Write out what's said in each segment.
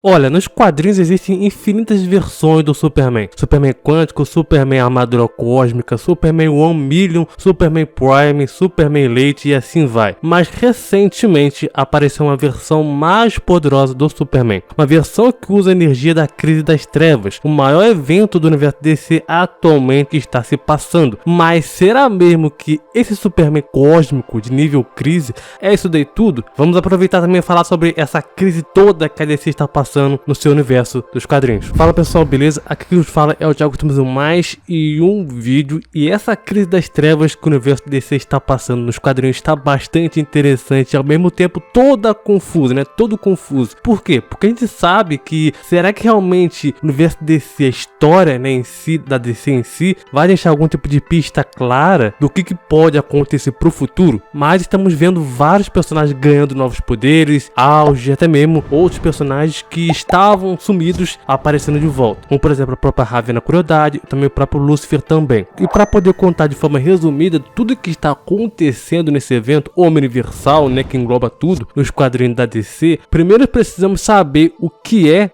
Olha, nos quadrinhos existem infinitas versões do Superman. Superman Quântico, Superman Armadura Cósmica, Superman 1 Million, Superman Prime, Superman Leite e assim vai. Mas recentemente apareceu uma versão mais poderosa do Superman. Uma versão que usa a energia da Crise das Trevas, o maior evento do universo DC atualmente que está se passando. Mas será mesmo que esse Superman cósmico de nível crise é isso daí tudo? Vamos aproveitar também e falar sobre essa crise toda que a DC está passando no seu universo dos quadrinhos. Fala pessoal, beleza? Aqui que nos fala é o Thiago Temos mais e um vídeo. E essa crise das trevas que o universo DC está passando nos quadrinhos está bastante interessante, ao mesmo tempo toda confusa, né? Todo confuso. Por quê? Porque a gente sabe que será que realmente o universo DC, a história, né, em si, da DC em si, vai deixar algum tipo de pista clara do que pode acontecer pro futuro? Mas estamos vendo vários personagens ganhando novos poderes, auge, até mesmo outros personagens que estavam sumidos aparecendo de volta, como por exemplo a própria Ravenna Crueldade, também o próprio Lúcifer também. E para poder contar de forma resumida tudo que está acontecendo nesse evento omniversal, né, que engloba tudo nos quadrinhos da DC, primeiro precisamos saber o que é,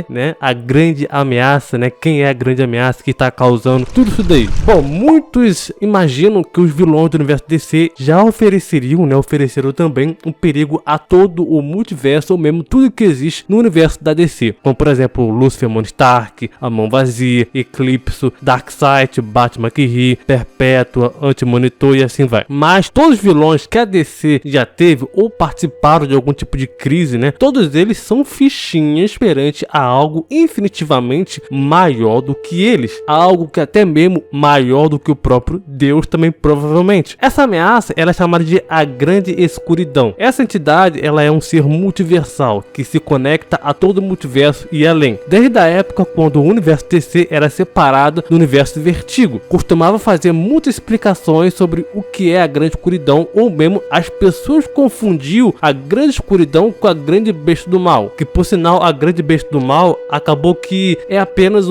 né, a grande ameaça, né, quem é a grande ameaça que está causando tudo isso daí. Bom, muitos imaginam que os vilões do universo DC já ofereceram também um perigo a todo o multiverso, ou mesmo tudo que existe no universo da DC, como por exemplo Lúcifer Stark, a Mão Vazia, Eclipso, Darkseid, Batman que ri, Perpétua, Anti-Monitor e assim vai. Mas todos os vilões que a DC já teve ou participaram de algum tipo de crise, né, todos eles são fichinhas perante a algo infinitivamente maior do que eles, algo que até mesmo maior do que o próprio Deus também provavelmente. Essa ameaça ela é chamada de a Grande Escuridão. Essa entidade ela é um ser multiversal que se conecta a todo o multiverso e além. Desde a época quando o universo DC era separado do universo Vertigo, costumava fazer muitas explicações sobre o que é a Grande Escuridão, ou mesmo as pessoas confundiam a Grande Escuridão com a Grande Besta do Mal, que por sinal a Grande Besta do Mal acabou que é apenas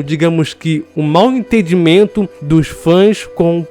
digamos que um mau entendimento dos fãs com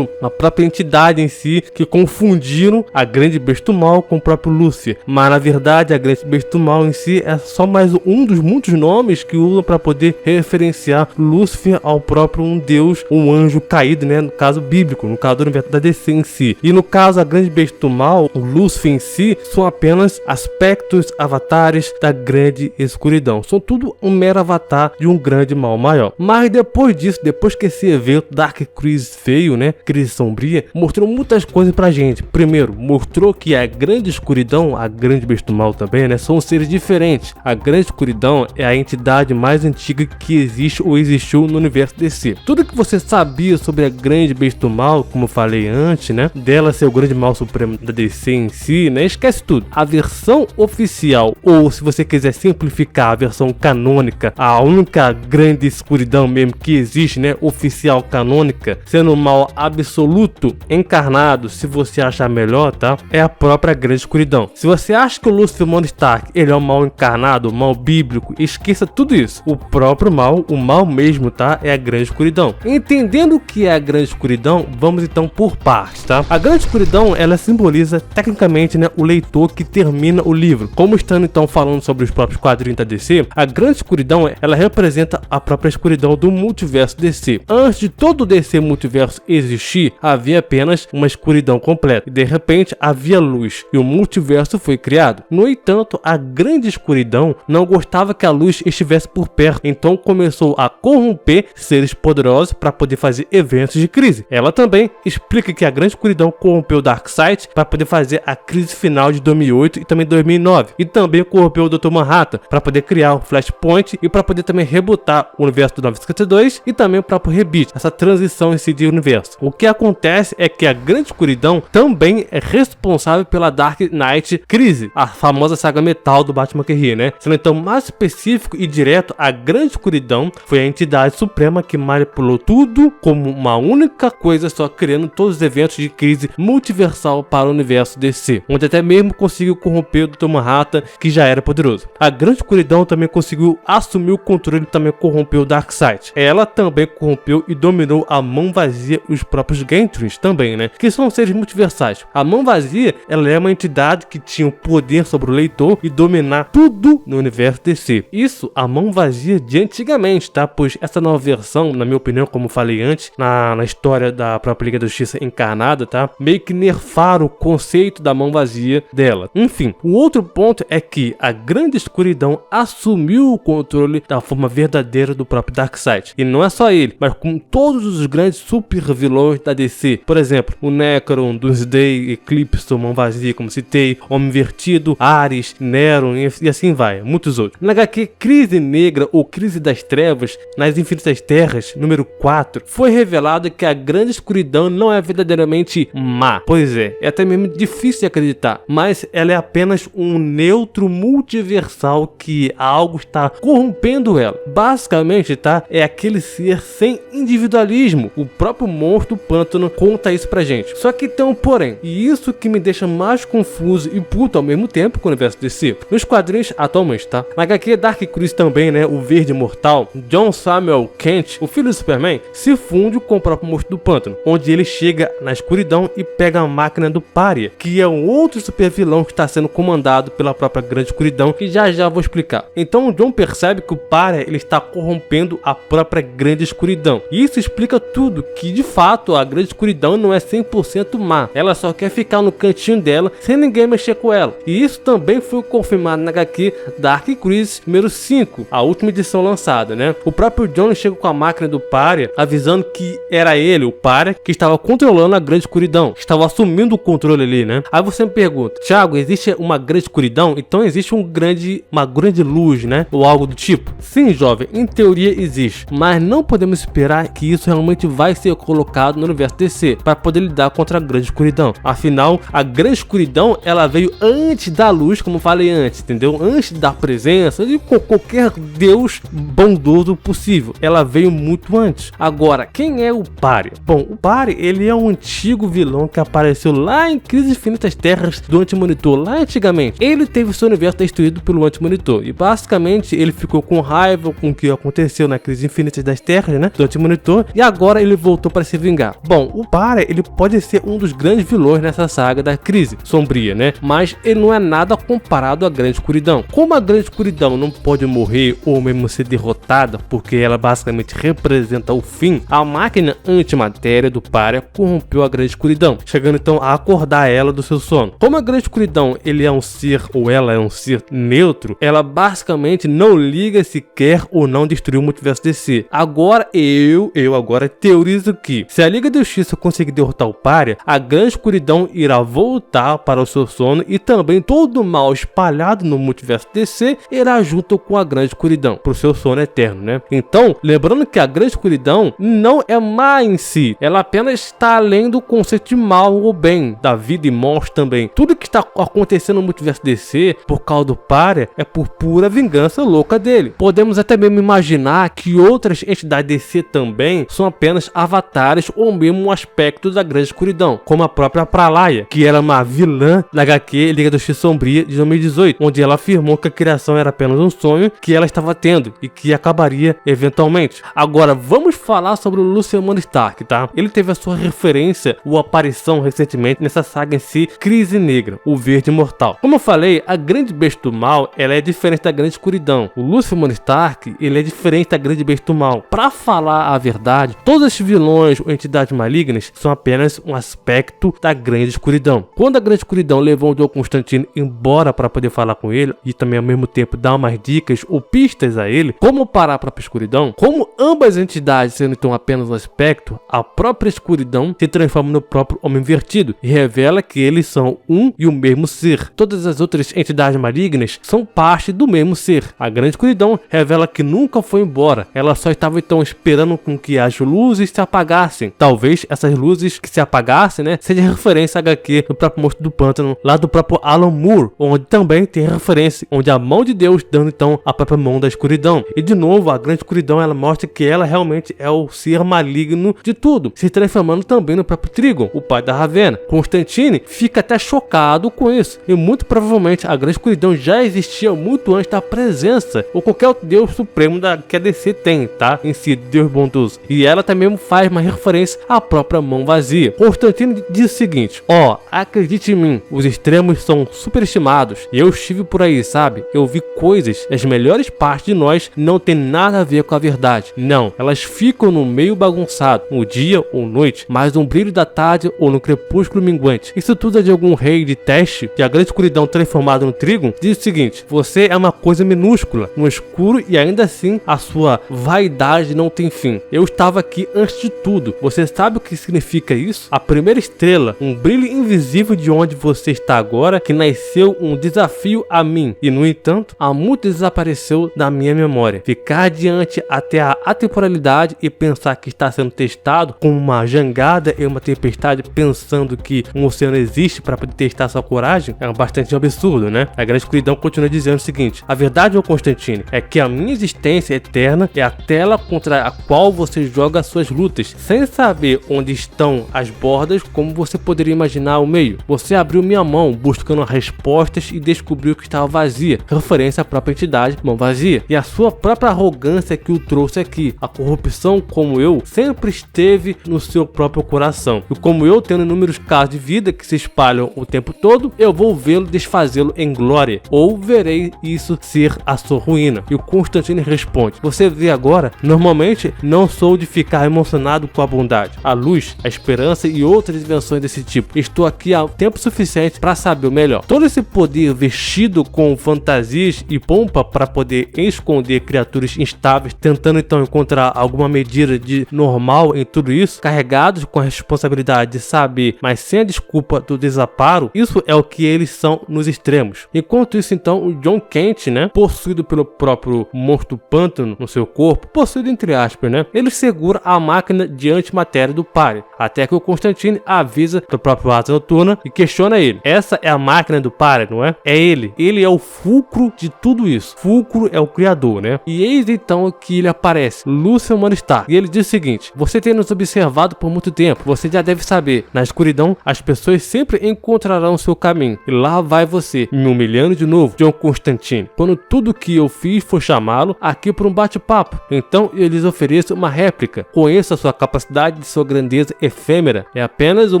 a própria entidade em si, que confundiram a Grande Besta do Mal com o próprio Lúcifer. Mas na verdade a Grande Besta do Mal em si é só mais um dos muitos nomes que usam para poder referenciar Lúcifer ao próprio deus, um anjo caído, né, no caso bíblico, no caso do universo da DC em si. E no caso a Grande Besta do Mal, o Lúcifer em si, são apenas aspectos, avatares da Grande Escuridão. São tudo um mero avatar de um grande mal maior. Mas depois disso, depois que esse evento Dark Crisis veio, né, Crise Sombria, mostrou muitas coisas pra gente. Primeiro, mostrou que a Grande Escuridão, a Grande Besta do Mal também, né, são seres diferentes. A Grande Escuridão é a entidade mais antiga que existe ou existiu no universo DC. Tudo que você sabia sobre a Grande Besta do Mal, como eu falei antes, né, dela ser o grande mal supremo da DC em si, né, esquece tudo. A versão oficial, ou se você quiser simplificar, a versão canônica, a única Grande Escuridão mesmo que existe, né, oficial canônica, sendo o mal absoluto encarnado, se você achar melhor, tá, é a própria Grande Escuridão. Se você acha que o Lúcifer Stark ele é o mal encarnado, o mal bíblico, esqueça tudo isso. O próprio mal, o mal mesmo, tá, é a Grande Escuridão. Entendendo o que é a Grande Escuridão, vamos então por partes, tá? A Grande Escuridão, ela simboliza tecnicamente, né, o leitor que termina o livro. Como estando então falando sobre os próprios quadrinhos da DC, a Grande Escuridão, ela representa a própria escuridão do multiverso DC. Antes de todo o DC multiverso existir, havia apenas uma escuridão completa. E de repente havia luz e o multiverso foi criado. No entanto, a Grande Escuridão não gostava que a luz estivesse por perto, então começou a corromper seres poderosos para poder fazer eventos de crise. Ela também explica que a Grande Escuridão corrompeu Darkseid para poder fazer a crise final de 2008 e também 2009, e também corrompeu o Dr. Manhattan para poder criar o Flashpoint e para poder também rebootar o universo do 952 e também o próprio Rebirth, essa transição em si de universo. O que acontece é que a Grande Escuridão também é responsável pela Dark Knight Crise, a famosa saga metal do Batman que ri, né? Sendo então mais específico e direto, a Grande Escuridão foi a entidade suprema que manipulou tudo como uma única coisa só, criando todos os eventos de crise multiversal para o universo DC, onde até mesmo conseguiu corromper o Dr. Manhattan, que já era poderoso. A Grande Escuridão também conseguiu assumir o controle e também corrompeu o Darkseid. Ela também corrompeu e dominou a Mão Vazia e os próprios Gantrons também, né? Que são seres multiversais. A Mão Vazia, ela é uma entidade que tinha o poder sobre o leitor e dominar governar tudo no universo DC. Isso a mão vazia de antigamente, tá? Pois essa nova versão, na minha opinião, como falei antes, na história da própria Liga da Justiça encarnada, tá? Meio que nerfaram o conceito da mão vazia dela. Enfim, o outro ponto é que a Grande Escuridão assumiu o controle da forma verdadeira do próprio Darkseid. E não é só ele, mas com todos os grandes super vilões da DC. Por exemplo, o Necron, Doomsday, Eclipse, Mão Vazia, como citei, Homem Invertido, Ares, Neron e assim vai, muitos outros. Na HQ Crise Negra ou Crise das Trevas, nas Infinitas Terras, número 4, foi revelado que a Grande Escuridão não é verdadeiramente má. Pois é até mesmo difícil de acreditar, mas ela é apenas um neutro multiversal que algo está corrompendo ela. Basicamente, tá? É aquele ser sem individualismo. O próprio monstro do pântano conta isso pra gente. Só que tem um porém, e isso que me deixa mais confuso e puto ao mesmo tempo com o universo DC. Nos quadrinhos atualmente, tá? Na HQ Dark Cruz também, né? O Verde Mortal, John Samuel Kent, o filho do Superman, se funde com o próprio monstro do pântano, onde ele chega na escuridão e pega a máquina do Pária, que é um outro super vilão que está sendo comandado pela própria Grande Escuridão, que já vou explicar. Então o John percebe que o Pária ele está corrompendo a própria Grande Escuridão. E isso explica tudo, que de fato a Grande Escuridão não é 100% má. Ela só quer ficar no cantinho dela, sem ninguém mexer com ela. E isso também foi confirmado na HQ Dark Crisis número 5, a última edição lançada, né? O próprio John chega com a máquina do Pária, avisando que era ele, o Pária, que estava controlando a Grande Escuridão, que estava assumindo o controle ali, né? Aí você me pergunta, Thiago, existe uma grande escuridão? Então existe uma grande luz, né? Ou algo do tipo? Sim, jovem, em teoria existe, mas não podemos esperar que isso realmente vai ser colocado no universo DC para poder lidar contra a grande escuridão. Afinal, a grande escuridão ela veio antes da luz, como falei antes, entendeu? Antes da presença de qualquer deus bondoso possível. Ela veio muito antes. Agora, quem é o Pária? Bom, o Pária, ele é um antigo vilão que apareceu lá em Crise Infinitas Terras do Antimonitor, lá antigamente. Ele teve seu universo destruído pelo Antimonitor e basicamente ele ficou com raiva com o que aconteceu na Crise Infinitas das Terras, né, do Antimonitor, e agora ele voltou para se vingar. Bom, o Pária, ele pode ser um dos grandes vilões nessa saga da Crise Sombria, né, mas ele não é nada comparado à Grande Escuridão. Como a Grande Escuridão não pode morrer ou mesmo ser derrotada, porque ela basicamente representa o fim, a máquina antimatéria do Pária corrompeu a Grande Escuridão, chegando então a acordar ela do seu sono. Como a Grande Escuridão ele é um ser, ou ela é um ser neutro, ela basicamente não liga se quer ou não destruir o multiverso DC. Agora eu agora teorizo que se a Liga da Justiça conseguir derrotar o Pária, a Grande Escuridão irá voltar para o seu sono e também todo o mal espalhado no multiverso DC irá junto com a Grande Escuridão pro seu sono eterno, né? Então, lembrando que a Grande Escuridão não é má em si, ela apenas está além do conceito de mal ou bem, da vida e morte também. Tudo que está acontecendo no multiverso DC por causa do Pária é por pura vingança louca dele. Podemos até mesmo imaginar que outras entidades DC também são apenas avatares ou mesmo um aspecto da Grande Escuridão, como a própria Pralaya, que era uma vilã da HQ Liga da Justiça Sombria de 2018, onde ela afirmou que a criação era apenas um sonho que ela estava tendo e que acabaria eventualmente. Agora vamos falar sobre o Lucian Stark, tá? Ele teve a sua referência ou aparição recentemente nessa saga em si, Crise Negra, o Verde Mortal. Como eu falei, a Grande Besta do Mal, ela é diferente da Grande Escuridão. O Lucian Stark, ele é diferente da Grande Besta do Mal. Pra falar a verdade, todos esses vilões ou entidades malignas são apenas um aspecto da Grande Escuridão. Quando a Grande Escuridão levou o John Constantine embora para poder falar com ele e também ao mesmo tempo dar umas dicas ou pistas a ele como parar a própria escuridão, como ambas entidades sendo então apenas um aspecto, a própria escuridão se transforma no próprio Homem Invertido e revela que eles são um e o mesmo ser. Todas as outras entidades malignas são parte do mesmo ser. A Grande Escuridão revela que nunca foi embora, ela só estava então esperando com que as luzes se apagassem. Talvez essas luzes que se apagassem, né, seja referência a HQ do próprio Monstro do Pântano, lá do próprio Alan Moore, onde também tem referência, onde a mão de Deus dando então a própria mão da escuridão. E de novo, a Grande Escuridão ela mostra que ela realmente é o ser maligno de tudo, se transformando também no próprio Trigon, o pai da Ravena. Constantine fica até chocado com isso, e muito provavelmente a Grande Escuridão já existia muito antes da presença ou qualquer outro Deus supremo que a DC tem, tá? Em si, Deus bondoso. E ela também faz uma referência à própria mão vazia. Constantine diz o seguinte: acredite em mim, os extremos são superestimados. Eu estive por aí, sabe? Eu vi coisas, as melhores partes de nós não tem nada a ver com a verdade. Não, elas ficam no meio bagunçado, no dia ou noite, mas no brilho da tarde ou no crepúsculo minguante. Isso tudo é de algum rei de teste, que a grande escuridão transformada no trigo, diz o seguinte: você é uma coisa minúscula, no escuro, e ainda assim a sua vaidade não tem fim. Eu estava aqui antes de tudo. Você sabe o que significa isso? A primeira estrela, um brilho invisível de onde você está agora, que nasceu um desafio a mim, e no entanto, há muito desapareceu da minha memória. Ficar adiante até a atemporalidade e pensar que está sendo testado como uma jangada em uma tempestade, pensando que um oceano existe para poder testar sua coragem, é bastante absurdo, né? A grande escuridão continua dizendo o seguinte: a verdade, ô Constantine, é que a minha existência eterna é a tela contra a qual você joga suas lutas, sem saber onde estão as bordas, como você poderia imaginar o meio. Você abriu minha mão buscando respostas e descobriu que estava vazia, referência à própria entidade, mão vazia, e a sua própria arrogância que o trouxe aqui. A corrupção, como eu, sempre esteve no seu próprio coração, e como eu, tendo inúmeros casos de vida que se espalham o tempo todo, eu vou vê-lo desfazê-lo em glória, ou verei isso ser a sua ruína. E o Constantine responde: você vê agora, normalmente não sou de ficar emocionado com a bondade, a luz, a esperança e outras invenções desse tipo. Estou aqui há tempo suficiente para saber o melhor. Todo esse poder vestido com fantasias e pompa para poder esconder criaturas instáveis, tentando então encontrar alguma medida de normal em tudo isso, carregados com a responsabilidade de saber, mas sem a desculpa do desamparo, isso é o que eles são nos extremos. Enquanto isso, então, o Jon Kent, né, possuído pelo próprio monstro pântano no seu corpo, possuído entre aspas, né, ele segura a máquina de antimatéria do Pare, até que o Constantine avisa do próprio Asa Noturna e questiona ele: essa é a máquina do Pare, não é? É ele é o fulcro de tudo isso. Fulcro é o criador, né? E eis então que ele aparece, Lucian Morningstar, e ele diz o seguinte: você tem nos observado por muito tempo, você já deve saber, na escuridão as pessoas sempre encontrarão seu caminho, e lá vai você, me humilhando de novo, Jon Constantine, quando tudo que eu fiz foi chamá-lo aqui para um bate-papo. Então eu lhes ofereço uma réplica. Conheça sua capacidade de sua grandeza efêmera. É apenas o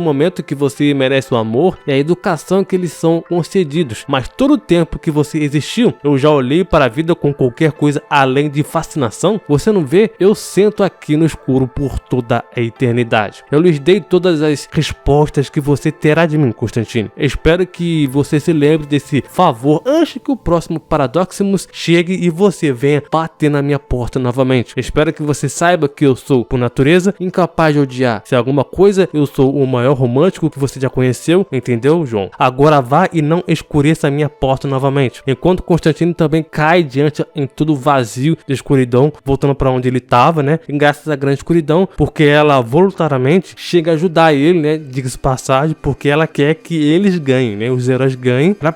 momento que você merece o amor e a educação que lhes são concedidos, mas todo o tempo que você existiu, eu já olhei para a vida com qualquer coisa além de fascinação. Você não vê? Eu sento aqui no escuro por toda a eternidade. Eu lhes dei todas as respostas que você terá de mim, Constantine. Espero que você se lembre desse favor antes que o próximo Paradoximus chegue e você venha bater na minha porta novamente. Espero que você saiba que eu sou, por natureza, incapaz de odiar. Se alguma coisa, eu sou o maior romântico que você já conheceu, entendeu, João? Agora vá e não escureça a minha porta novamente. Enquanto Constantine também cai diante em tudo vazio de escuridão, voltando para onde ele estava, né? E graças à grande escuridão, porque ela voluntariamente chega a ajudar ele, né? Diga-se passagem, porque ela quer que eles ganhem, né? Os heróis ganhem para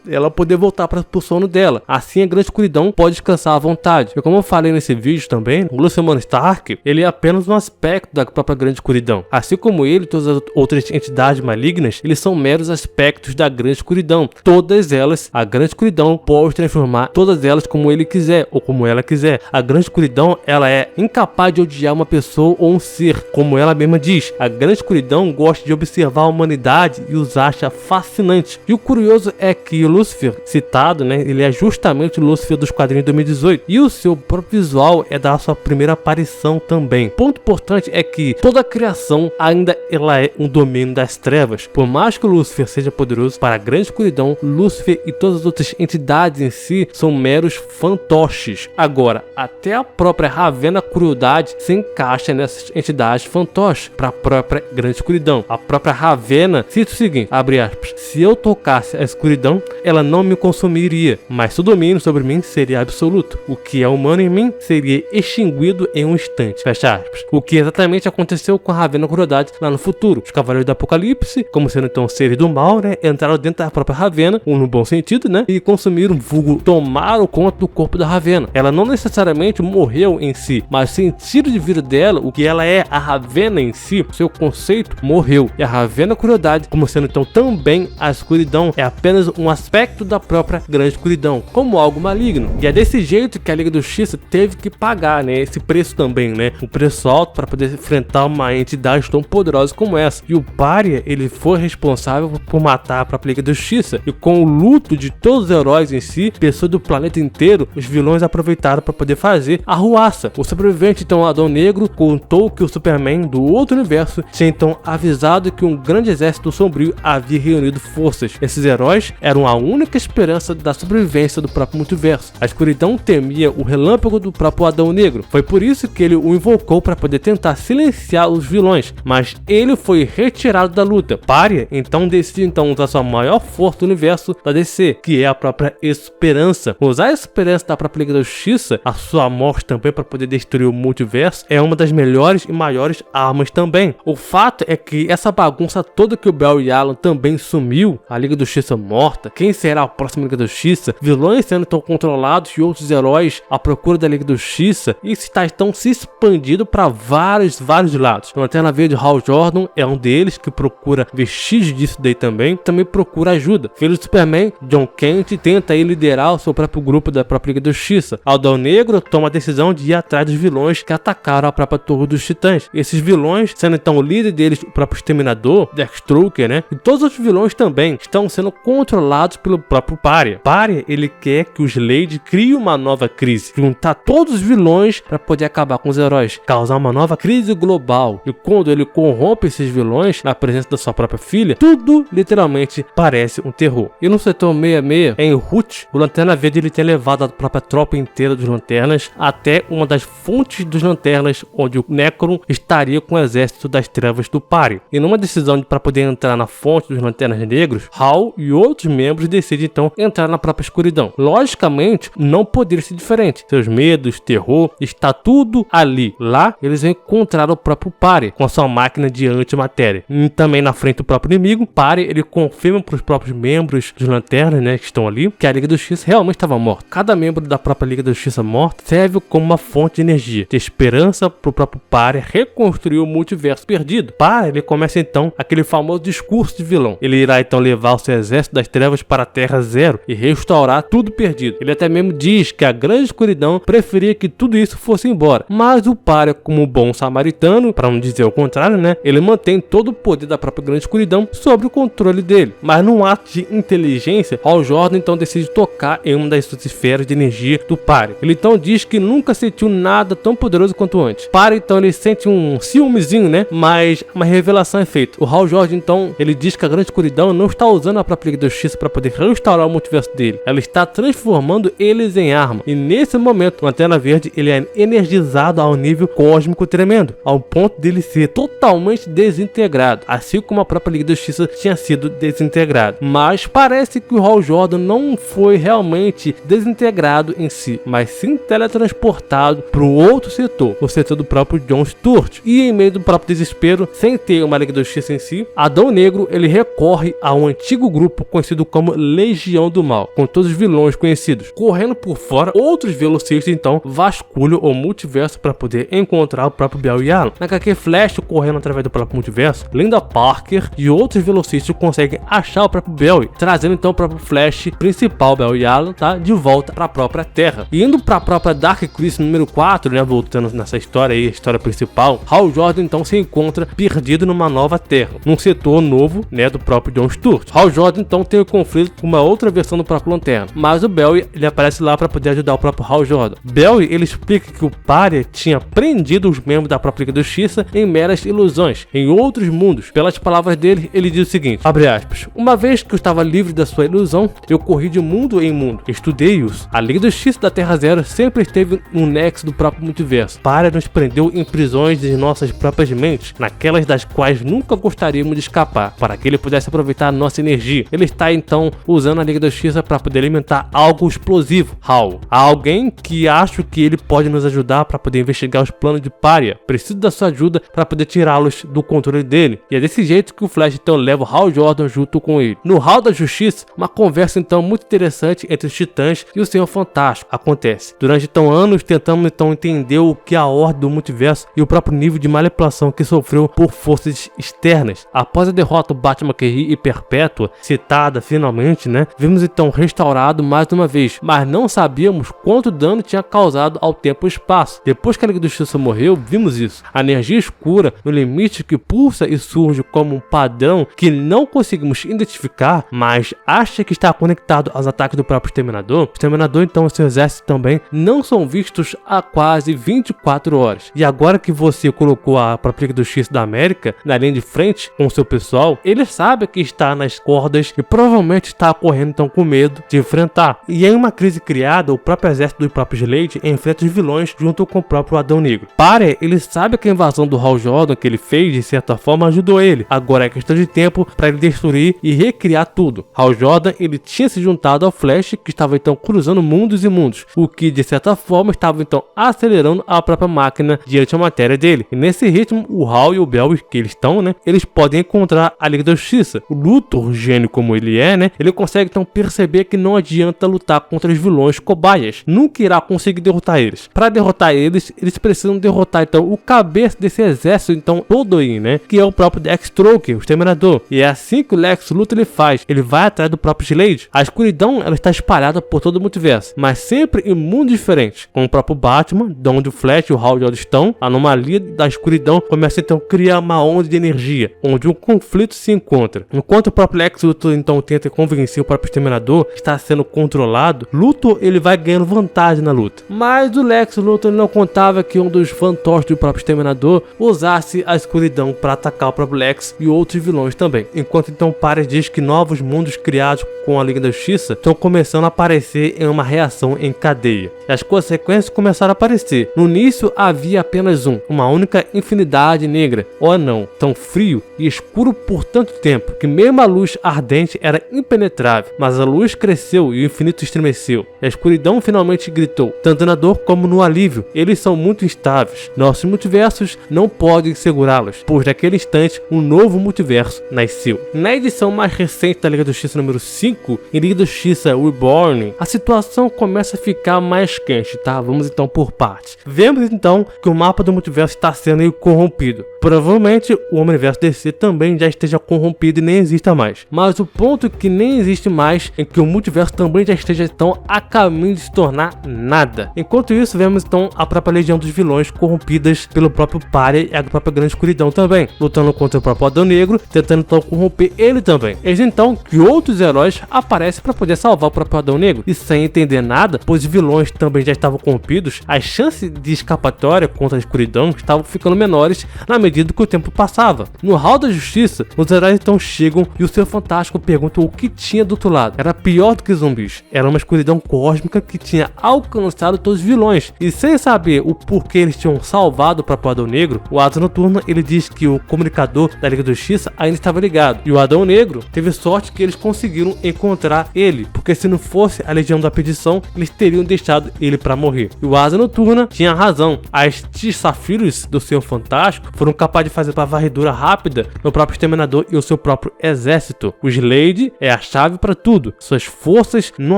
ela poder voltar para o sono dela. Assim a grande escuridão pode descansar à vontade. E como eu falei nesse vídeo também, o Lucian Morningstar, ele é apenas um aspecto da própria grande escuridão. Assim como ele e todas as outras entidades malignas, eles são meros aspectos da grande escuridão. Todas elas, a grande escuridão pode transformar todas elas como ele quiser ou como ela quiser. A grande escuridão, ela é incapaz de odiar uma pessoa ou um ser, como ela mesma diz. A grande escuridão gosta de observar a humanidade e os acha fascinantes. E o curioso é que o Lúcifer citado, né, ele é justamente o Lúcifer dos quadrinhos de 2018, e o seu próprio visual é da sua primeira aparição também. Ponto importante é que toda a criação ainda ela é um domínio das trevas. Por mais que o Lúcifer seja poderoso, para a grande escuridão, Lúcifer e todas as outras entidades em si são meros fantoches. Agora, até a própria Ravenna Crueldade se encaixa nessas entidades fantoches para a própria grande escuridão. A própria Ravenna cita o seguinte, abre aspas: se eu tocasse a escuridão, ela não me consumiria, mas seu domínio sobre mim seria absoluto. O que é humano em mim seria extinguido em um instante. Fecha aspas. O que exatamente aconteceu com a Ravenna Crueldade lá no futuro. Os Cavaleiros do Apocalipse, como sendo então seres do mal, né, entraram dentro da própria Ravenna, no bom sentido, né, e consumiram, vulgo, tomaram conta do corpo da Ravenna. Ela não necessariamente morreu em si, mas o sentido de vida dela, o que ela é, a Ravenna em si, seu conceito, morreu. E a Ravenna Crueldade, como sendo então também a escuridão, é apenas um aspecto da própria grande escuridão, como algo maligno. E é desse jeito que a Liga da Justiça teve que pagar, né, esse preço também, né, um preço alto para poder enfrentar uma entidade tão poderosa como essa. E o Pária, ele foi responsável por matar a própria Liga da Justiça, e com o luto junto de todos os heróis em si, pessoas do planeta inteiro, os vilões aproveitaram para poder fazer a arruaça. O sobrevivente, então, Adão Negro, contou que o Superman do outro universo tinha então avisado que um grande exército sombrio havia reunido forças. Esses heróis eram a única esperança da sobrevivência do próprio multiverso. A escuridão temia o relâmpago do próprio Adão Negro. Foi por isso que ele o invocou para poder tentar silenciar os vilões, mas ele foi retirado da luta. Pária então decide usar sua maior força do universo da DC, que é a própria esperança. Usar a esperança da própria Liga da Justiça, a sua morte também, para poder destruir o multiverso, é uma das melhores e maiores armas também. O fato é que essa bagunça toda que o Bel e Alan também sumiu, a Liga da Justiça morta, quem será a próxima Liga da Justiça, vilões sendo tão controlados e outros heróis à procura da Liga da Justiça, isso está então se expandindo para vários lados. O Lanterna Verde Hal Jordan é um deles que procura vestígios disso daí também procura ajuda. Filho do Superman, John Kent, tenta aí liderar o seu próprio grupo da própria Liga da Justiça. Adão Negro toma a decisão de ir atrás dos vilões que atacaram a própria Torre dos Titãs. Esses vilões, sendo então o líder deles o próprio Exterminador, Deathstroke, né? E todos os vilões também estão sendo controlados pelo próprio Pária. Pária, ele quer que o Slade crie uma nova crise, juntar todos os vilões para poder acabar com os heróis, causar uma nova crise global. E quando ele corrompe esses vilões na presença da sua própria filha, tudo literalmente parece um terror. E no setor 66, em Root, o Lanterna Verde ele tem levado a própria tropa inteira dos Lanternas até uma das fontes dos Lanternas, onde o Necron estaria com o exército das trevas do Pária. E numa decisão para poder entrar na fonte dos Lanternas Negros, Hal e outros membros decidem então entrar na própria escuridão. Logicamente, não poderia ser diferente. Seus medos, terror, está tudo ali. Lá, eles encontraram o próprio Pária com a sua máquina de antimatéria. E também na frente do próprio inimigo, Pária ele confirma para os próprios membros dos Lanternas, né, que estão ali, que a Liga da Justiça realmente estava morta. Cada membro da própria Liga da Justiça morta serve como uma fonte de energia, de esperança para o próprio Pária reconstruir o multiverso perdido. Pária, ele começa então aquele famoso discurso de vilão. Ele irá então levar o seu exército das trevas para a Terra Zero e restaurar tudo perdido. Ele até mesmo diz que a grande escuridão preferia que tudo isso fosse embora, mas o Pária, como bom samaritano, para não dizer o contrário, né, ele mantém todo o poder da própria grande escuridão sob o controle dele. Mas num ato de inteligência, Hal Jordan então decide tocar em uma das suas esferas de energia do Pária. Ele então diz que nunca sentiu nada tão poderoso quanto antes. Pária então ele sente um ciúmezinho, né, mas uma revelação é feita. O Hal Jordan então ele diz que a grande escuridão não está usando a própria Liga da Justiça para poder restaurar o multiverso dele. Ela está transformando eles em arma. E nesse momento, o Lanterna Verde ele é energizado a um nível cósmico tremendo, ao ponto dele ser totalmente desintegrado, assim como a própria Liga da Justiça tinha sido desintegrada. Mas parece que o Hal Jordan não foi realmente desintegrado em si, mas sim teletransportado para o outro setor, o setor do próprio John Stewart. E em meio do próprio desespero, sem ter uma Liga da Justiça em si, Adão Negro ele recorre a um antigo grupo conhecido como Legião do Mal, com todos os vilões conhecidos. Correndo por fora, outros velocistas então vasculham o multiverso para poder encontrar o próprio Bel e Alan. Na HQ Flash, correndo através do próprio multiverso, Linda Parker e outros velocistas conseguem achar o próprio Bel, trazendo então o próprio Flash principal, Bel e Alan, tá, de volta para a própria Terra. E indo para a própria Dark Crisis número 4, né, voltando nessa história aí, a história principal, Hal Jordan então se encontra perdido numa nova Terra, num setor novo, né, do próprio John Stewart. Hal Jordan então tem um conflito com uma outra versão do próprio Lanterna, mas o Bel ele aparece lá para poder ajudar o próprio Hal Jordan. Bel ele explica que o Pária tinha prendido os membros da própria Liga da Justiça em meras ilusões, em outros mundos. Pelas palavras dele, ele diz o seguinte, abre aspas, uma vez que eu estava livre da sua ilusão, eu corri de mundo em mundo, estudei-os. A Liga da Justiça da Terra Zero sempre esteve no nexo do próprio multiverso. Pária nos prendeu em prisões de nossas próprias mentes, naquelas das quais nunca gostaríamos de escapar, para que ele pudesse aproveitar a nossa energia. Ele está então usando a Liga da Justiça para poder alimentar algo explosivo. Hal, há alguém que acho que ele pode nos ajudar para poder investigar os planos de Pária. Preciso da sua ajuda para poder tirá-los do controle dele. E é desse jeito que o Flash então leva o Hal Jordan junto com ele. No Hall da Justiça, uma conversa então muito interessante entre os Titãs e o Senhor Fantástico acontece. Durante então anos tentamos então entender o que é a ordem do multiverso e o próprio nível de manipulação que sofreu por forças externas. Após a derrota do Batman McKee e Perpétua, citada finalmente, né, vimos então restaurado mais uma vez, mas não sabíamos quanto dano tinha causado ao tempo e espaço. Depois que a Liga da Justiça morreu, vimos isso. A energia escura, no limite que pulsa e surge como um padrão que não conseguimos identificar, mas as acha que está conectado aos ataques do próprio Exterminador, o Exterminador então e seu exército também não são vistos há quase 24 horas. E agora que você colocou a própria Liga da Justiça da América na linha de frente com o seu pessoal, ele sabe que está nas cordas e provavelmente está correndo então com medo de enfrentar. E em uma crise criada, o próprio exército do próprio Slade enfrenta os vilões junto com o próprio Adão Negro. Parry, ele sabe que a invasão do Hal Jordan que ele fez de certa forma ajudou ele. Agora é questão de tempo para ele destruir e recriar tudo. Hal Jordan, ele tinha se juntado ao Flash, que estava então cruzando mundos e mundos, o que de certa forma estava então acelerando a própria máquina de antimatéria dele. E nesse ritmo, o Hal e o Bell, que eles estão, né, eles podem encontrar a Liga da Justiça. O Luthor, gênio como ele é, né, ele consegue então perceber que não adianta lutar contra os vilões cobaias, nunca irá conseguir derrotar eles. Para derrotar eles, eles precisam derrotar então o cabeça desse exército então todo aí, né, que é o próprio Deathstroke, o Exterminador. E é assim que o Lex Luthor ele faz, ele vai atrás do próprio Slade. A escuridão ela está espalhada por todo o multiverso, mas sempre em mundos diferentes, com o próprio Batman, de onde o Flash e o Hal Jordan estão. A anomalia da escuridão começa então a criar uma onda de energia, onde um conflito se encontra. Enquanto o próprio Lex Luthor então tenta convencer o próprio Exterminador que está sendo controlado, Luthor ele vai ganhando vantagem na luta. Mas o Lex Luthor não contava que um dos fantoches do próprio Exterminador usasse a escuridão para atacar o próprio Lex e outros vilões também. Enquanto então Parry diz que novos mundos criados com a Liga da Justiça estão começando a aparecer em uma reação em cadeia. E as consequências começaram a aparecer. No início havia apenas uma única infinidade negra, ou não, tão frio e escuro por tanto tempo que mesmo a luz ardente era impenetrável. Mas a luz cresceu e o infinito estremeceu. E a escuridão finalmente gritou, tanto na dor como no alívio. Eles são muito instáveis. Nossos multiversos não podem segurá-los, pois naquele instante um novo multiverso nasceu. Na edição mais recente da Liga da Justiça número 5, em Liga da Justiça Reborn, a situação começa a ficar mais quente, tá? Vamos então por partes. Vemos então que o mapa do multiverso está sendo corrompido. Provavelmente o Omniverso DC também já esteja corrompido e nem exista mais. Mas o ponto que nem existe mais é que o multiverso também já esteja então a caminho de se tornar nada. Enquanto isso, vemos então a própria legião dos vilões corrompidas pelo próprio Parry e a própria Grande Escuridão também, lutando contra o próprio Adão Negro, tentando então corromper ele também. Eis então que outros heróis aparecem para poder salvar o próprio Adão Negro. E sem entender nada, pois os vilões também já estavam corrompidos, as chances de escapatória contra a escuridão estavam ficando menores na medida que o tempo passava. No Hall da Justiça, os heróis então chegam e o Senhor Fantástico pergunta o que tinha do outro lado. Era pior do que zumbis. Era uma escuridão cósmica que tinha alcançado todos os vilões. E sem saber o porquê eles tinham salvado o próprio Adão Negro, o Asa Noturna ele diz que o comunicador da Liga da Justiça ainda estava ligado. E o Adão Negro teve sorte que eles conseguiram encontrar ele, porque se não fosse a Legião da Perdição, eles teriam deixado ele para morrer. E o Asa Noturna tinha razão. As T-Safiros do Senhor Fantástico foram capazes de fazer uma varredura rápida no próprio Exterminador e o seu próprio exército. O Slade é a chave para tudo. Suas forças não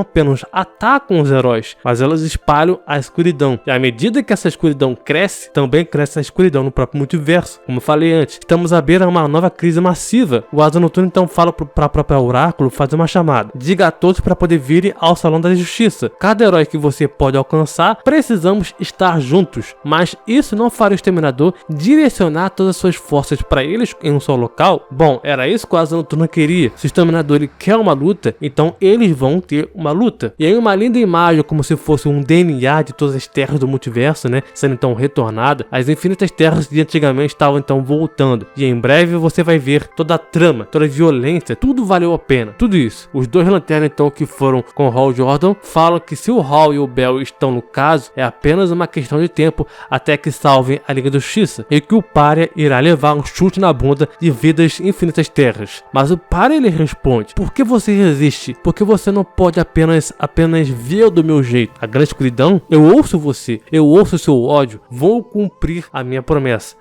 apenas atacam os heróis, mas elas espalham a escuridão. E à medida que essa escuridão cresce, também cresce a escuridão no próprio multiverso. Como eu falei antes, estamos à beira de uma nova crise massiva. O Asa Noturna então fala para a própria Oráculo fazer uma chamada. Diga a todos para poder virem ao Salão da Justiça. Cada herói que você pode alcançar, precisamos estar juntos. Mas isso não fará o Exterminador direcionar todas as suas forças para eles em um só local? Bom, era isso que o Asa Noturna queria. Se o Exterminador ele quer uma luta, então eles vão ter uma luta. E aí uma linda imagem, como se fosse um DNA de todas as terras do multiverso, né, sendo então retornada. As infinitas terras de antigamente estavam então voltando. E em breve você vai ver toda a trama, toda a violência, tudo valeu a pena. Tudo isso. Os dois lanternas então que foram com o Hal Jordan falam que se o Hal e o Bell estão no caso, é apenas uma questão de tempo até que salvem a Liga da Justiça. E que o Parry irá levar um chute na bunda de vidas infinitas terras. Mas o Parry ele responde: por que você resiste? Porque você não pode apenas ver do meu jeito. A grande escuridão, eu ouço você, eu ouço o seu ódio, vou cumprir a minha promessa.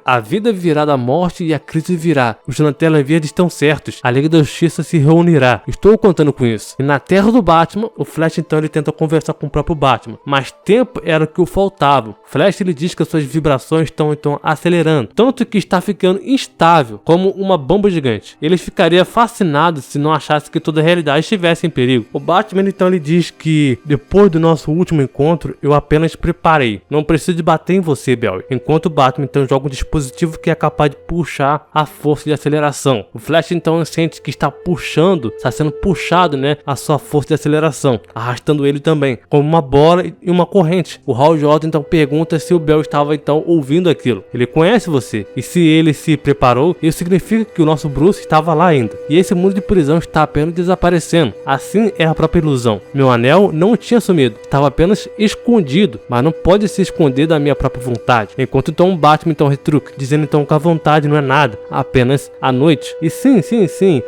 A vida virá da morte e a crise virá. Os Lanternas Verdes estão certos. A Liga da Justiça se reunirá. Estou contando com isso. E na terra do Batman, o Flash então ele tenta conversar com o próprio Batman. Mas tempo era o que o faltava. Flash ele diz que as suas vibrações estão então acelerando. Tanto que está ficando instável, como uma bomba gigante. Ele ficaria fascinado se não achasse que toda a realidade estivesse em perigo. O Batman então ele diz que depois do nosso último encontro, eu apenas preparei. Não preciso de bater em você, Barry. Enquanto o Batman então joga um dispositivo que é capaz de puxar a força de aceleração. O Flash então sente que está puxando mundo está sendo puxado, né, a sua força de aceleração, arrastando ele também, como uma bola e uma corrente. O Hal Jordan então pergunta se o Bell estava então ouvindo aquilo. Ele conhece você, e se ele se preparou, isso significa que o nosso Bruce estava lá ainda, e esse mundo de prisão está apenas desaparecendo. Assim é a própria ilusão. Meu anel não tinha sumido, estava apenas escondido, mas não pode se esconder da minha própria vontade. Enquanto então o Batman então retruca, dizendo então que a vontade não é nada, apenas a noite. E sim,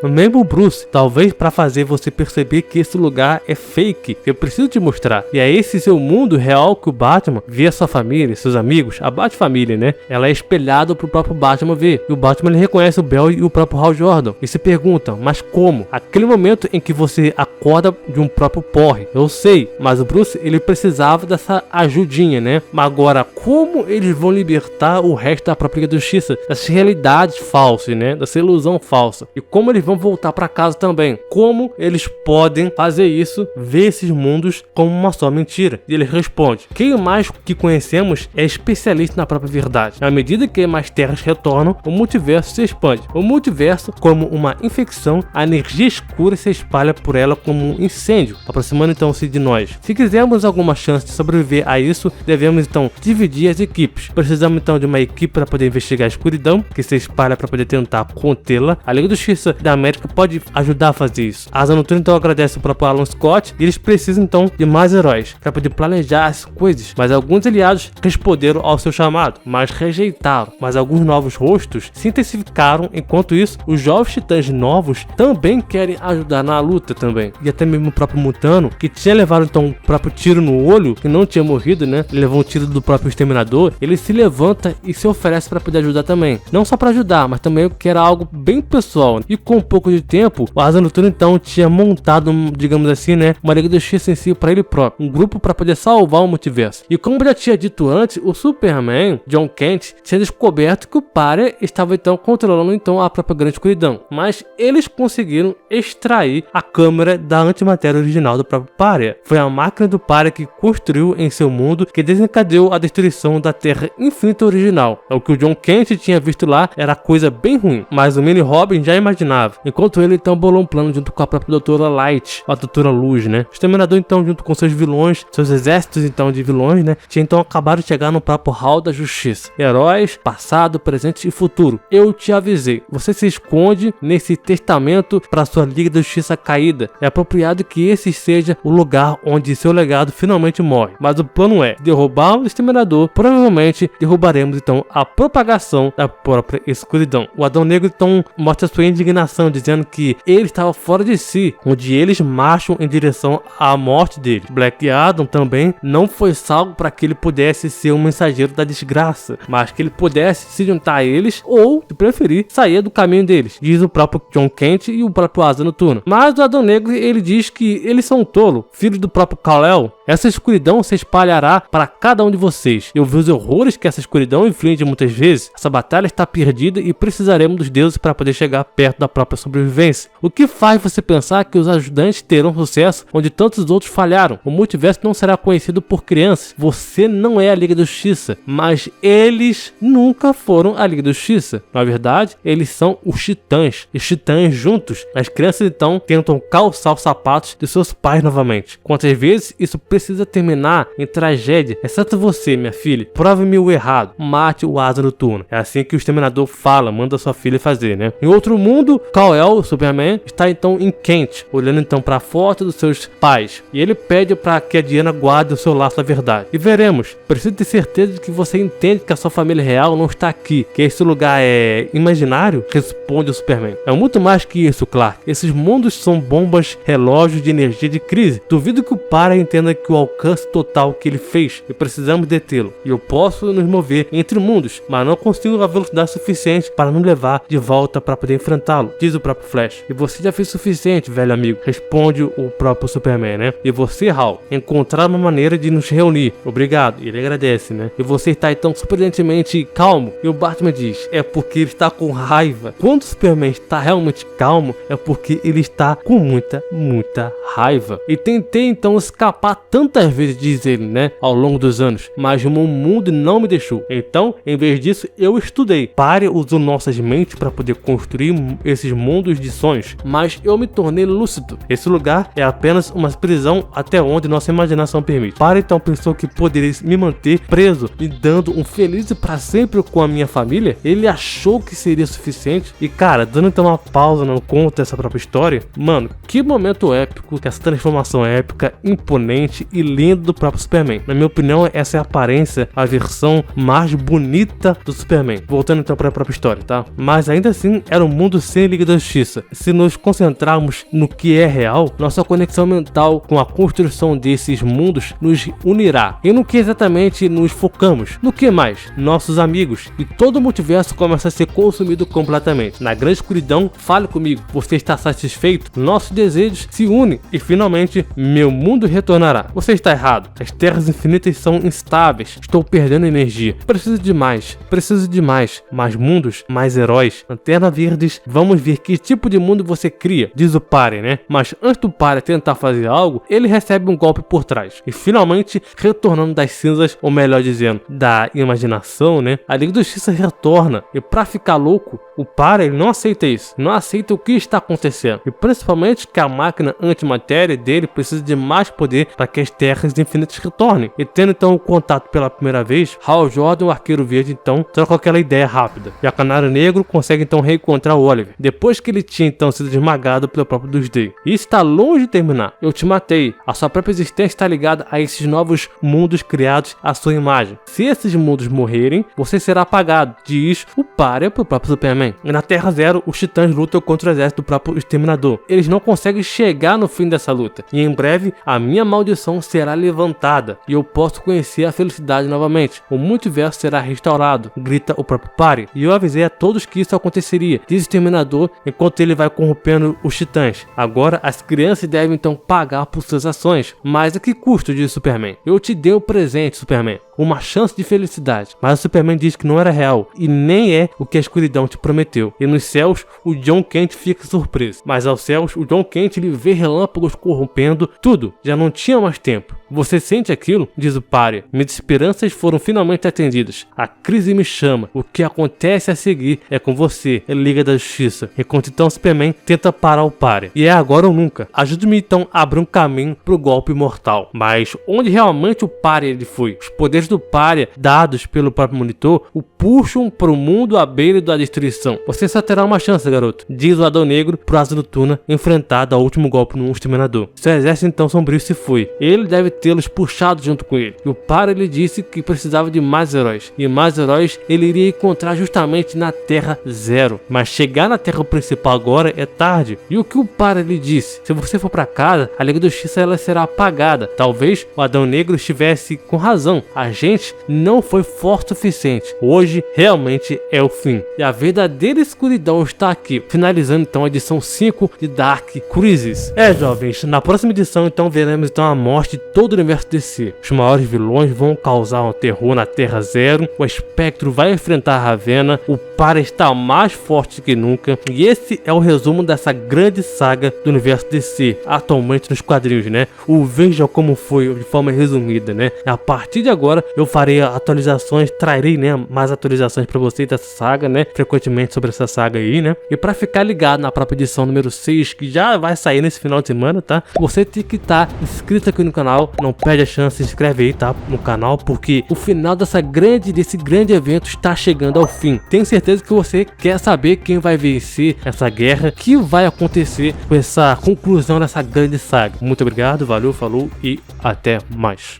mesmo o Bruce, talvez para fazer você perceber que esse lugar é fake, eu preciso te mostrar. E é esse seu mundo real que o Batman vê a sua família, seus amigos, a Bat-família, né? Ela é espelhada pro próprio Batman ver. E o Batman ele reconhece o Bell e o próprio Hal Jordan. E se perguntam, mas como? Aquele momento em que você acorda de um próprio porre. Eu sei, mas o Bruce ele precisava dessa ajudinha, né? Mas agora, como eles vão libertar o resto da própria justiça dessas realidades falsas, né? Dessa ilusão falsa? E como eles vão voltar para casa também? Como eles podem fazer isso, ver esses mundos como uma só mentira? E ele responde: quem mais que conhecemos é especialista na própria verdade. À medida que mais terras retornam, o multiverso se expande. O multiverso, como uma infecção, a energia escura se espalha por ela como um incêndio, aproximando então-se de nós. Se quisermos alguma chance de sobreviver a isso, devemos então dividir as equipes. Precisamos então de uma equipe para poder investigar a escuridão, que se espalha para poder tentar contê-la. A Liga da Justiça da América pode ajudar a fazer isso. A Asa Noturna então agradece o próprio Alan Scott, e eles precisam então de mais heróis para poder planejar as coisas. Mas alguns aliados responderam ao seu chamado, mas rejeitaram. Mas alguns novos rostos se intensificaram. Enquanto isso, os jovens titãs novos também querem ajudar na luta também. E até mesmo o próprio Mutano, que tinha levado então o próprio tiro no olho, que não tinha morrido, né? Ele levou um tiro do próprio Exterminador. Ele se levanta e se oferece para poder ajudar também. Não só para ajudar, mas também que era algo bem pessoal. E com um pouco de tempo, o Asa Noturna então tinha montado, digamos assim, né, uma Liga da Justiça em si para ele próprio, um grupo para poder salvar o multiverso. E como já tinha dito antes, o Superman, John Kent, tinha descoberto que o Pária estava então controlando então a própria grande escuridão. Mas eles conseguiram extrair a câmera da antimatéria original do próprio Pária. Foi a máquina do Pária que construiu em seu mundo que desencadeou a destruição da Terra Infinita original. O que o John Kent tinha visto lá era coisa bem ruim, mas o Mini Robin já imaginava. Enquanto ele então bolou um plano junto com a própria Doutora Light, a Doutora Luz, né? O Exterminador então junto com seus vilões, seus exércitos então de vilões, né? Tinha então acabado de chegar no próprio Hall da Justiça. Heróis, passado, presente e futuro. Eu te avisei. Você se esconde nesse testamento para sua Liga da Justiça caída. É apropriado que esse seja o lugar onde seu legado finalmente morre. Mas o plano é derrubar o Exterminador. Provavelmente derrubaremos então a propagação da própria escuridão. O Adão Negro então mostra sua indignação, dizendo que ele estava fora de si, onde eles marcham em direção à morte dele. Black Adam também não foi salvo para que ele pudesse ser um mensageiro da desgraça, mas que ele pudesse se juntar a eles ou, se preferir, sair do caminho deles, diz o próprio John Kent e o próprio Asa Noturna. Mas o Adão Negro ele diz que eles são tolos, filhos do próprio Kal-El. Essa escuridão se espalhará para cada um de vocês. Eu vi os horrores que essa escuridão inflige muitas vezes. Essa batalha está perdida e precisaremos dos deuses para poder chegar perto da própria sobrevivência. O que faz você pensar que os ajudantes terão sucesso onde tantos outros falharam? O multiverso não será conhecido por crianças. Você não é a Liga da Justiça, mas eles nunca foram a Liga da Justiça. Na verdade, eles são os titãs. Os titãs juntos. As crianças então tentam calçar os sapatos de seus pais novamente. Quantas vezes isso precisa terminar em tragédia? Exceto você, minha filha. Prove-me o errado. Mate o Asa Noturna. É assim que o Exterminador fala, manda sua filha fazer, né? Em outro mundo, Kal-El, o Superman, está então em Kent, olhando então para a foto dos seus pais. E ele pede para que a Diana guarde o seu laço da verdade. E veremos. Preciso ter certeza de que você entende que a sua família real não está aqui, que esse lugar é imaginário, responde o Superman. É muito mais que isso, Clark. Esses mundos são bombas, relógios de energia de crise. Duvido que o Pária entenda que o alcance total que ele fez e precisamos detê-lo. E eu posso nos mover entre mundos, mas não consigo a velocidade suficiente para nos levar de volta para poder enfrentá-lo, diz o próprio Flash. E você já fez o suficiente, velho amigo, responde o próprio Superman, né? E você, Hal, encontrar uma maneira de nos reunir. Obrigado. E ele agradece, né? E você está então surpreendentemente calmo. E o Batman diz, é porque ele está com raiva. Quando o Superman está realmente calmo, é porque ele está com muita raiva. E tentei então escapar tantas vezes, diz ele, né? Ao longo dos anos, mas o meu mundo não me deixou. Então, em vez disso, eu estudei. Pária usou nossas mentes para poder construir esses mundos de sonhos, mas eu me tornei lúcido. Esse lugar é apenas uma prisão até onde nossa imaginação permite. Para então pensou que poderia me manter preso e dando um feliz pra sempre com a minha família? Ele achou que seria suficiente? E cara, dando então uma pausa no conto dessa própria história, mano, que momento épico, que essa transformação épica, imponente e linda do próprio Superman. Na minha opinião, essa é a aparência, a versão mais bonita do Superman. Voltando então para a própria história, tá? Mas ainda assim, era um mundo sem Liga da Justiça. Se nos concentrarmos no que é real, nossa conexão mental com a construção desses mundos nos unirá. E no que exatamente nos focamos? No que mais? Nossos amigos. E todo o multiverso começa a ser consumido completamente. Na grande escuridão, fale comigo. Você está satisfeito? Nossos desejos se unem e finalmente meu mundo retornará. Você está errado. As terras infinitas são instáveis. Estou perdendo energia. Preciso de mais. Preciso de mais. Mais mundos, mais heróis. Lanterna Verdes, vamos ver que tipo de mundo você cria, diz o Pare, né? Mas antes do Pare tentar fazer algo, ele recebe um golpe por trás. E finalmente, retornando das cinzas, ou melhor dizendo, da imaginação, né? A Liga da Justiça retorna. E pra ficar louco, o Pare ele não aceita isso. Não aceita o que está acontecendo. E principalmente que a máquina antimatéria dele precisa de mais poder para que as terras infinitas retornem. E tendo então o contato pela primeira vez, Hal Jordan, o Arqueiro Verde, então troca aquela ideia rápida. E a Canário Negro consegue então reencontrar o Oliver, depois que ele tinha então sido esmagado pelo próprio Doomsday. E isso está longe de terminar. Eu te matei. A sua própria existência está ligada a esses novos mundos criados à sua imagem. Se esses mundos morrerem, você será apagado, diz o Pare pro próprio Superman. E na Terra Zero, os Titãs lutam contra o exército do próprio Exterminador. Eles não conseguem chegar no fim dessa luta. E em breve, a minha maldição será levantada e eu posso conhecer a felicidade novamente. O multiverso será restaurado, grita o próprio Pare. E eu avisei a todos que isso aconteceria, diz o Exterminador, enquanto ele vai corrompendo os Titãs. Agora, as crianças devem então pagar por suas ações. Mas a que custo, diz Superman? Eu te dei o presente, Superman. Uma chance de felicidade. Mas o Superman diz que não era real e nem é o que a escuridão te prometeu. E nos céus, o John Kent fica surpreso. Mas aos céus, o John Kent ele vê relâmpagos corrompendo tudo. Já não tinha mais tempo. Você sente aquilo? Diz o Pare. Minhas esperanças foram finalmente atendidas. A crise me chama. O que acontece a seguir é com você, Liga da Justiça. Enquanto então Superman tenta parar o Pare. E é agora ou nunca. Ajude-me então a abrir um caminho pro golpe mortal. Mas onde realmente o Pare ele foi? Os poderes do Pare, dados pelo próprio monitor, o puxam pro mundo à beira da destruição. Você só terá uma chance, garoto, diz o Adão Negro pro Asa Noturna, enfrentado ao último golpe no Exterminador. Seu exército então sombrio se foi. Ele deve tê-los puxado junto com ele. E o Pare ele disse que precisava de mais heróis. E mais heróis ele iria encontrar justamente na Terra Zero. Mas chegar na Terra principal agora é tarde. E o que o Pare ele disse? Se você for pra casa, a Liga da Justiça ela será apagada. Talvez o Adão Negro estivesse com razão. A gente não foi forte o suficiente. Hoje realmente é o fim. E a verdadeira escuridão está aqui. Finalizando então a edição 5 de Dark Crisis. Jovens, na próxima edição então veremos então a morte de todo o universo DC. Os maiores vilões vão causar um terror na Terra Zero. O Espectro vai enfrentar a Ravena. O Pare está mais forte que nunca. E esse é o resumo dessa grande saga do universo DC, atualmente nos quadrinhos, né? O Veja Como Foi de forma resumida, né? A partir de agora eu farei atualizações, trarei, né, mais atualizações para vocês dessa saga, né, frequentemente sobre essa saga aí, né? E para ficar ligado na própria edição número 6, que já vai sair nesse final de semana, tá? Você tem que estar inscrito aqui no canal, não perde a chance, se inscreve aí, tá? No canal, porque o final desse grande evento está chegando ao fim. Tenho certeza que você quer saber quem vai vencer essa guerra, que vai acontecer com essa conclusão dessa grande saga. Muito obrigado, valeu, falou e até mais.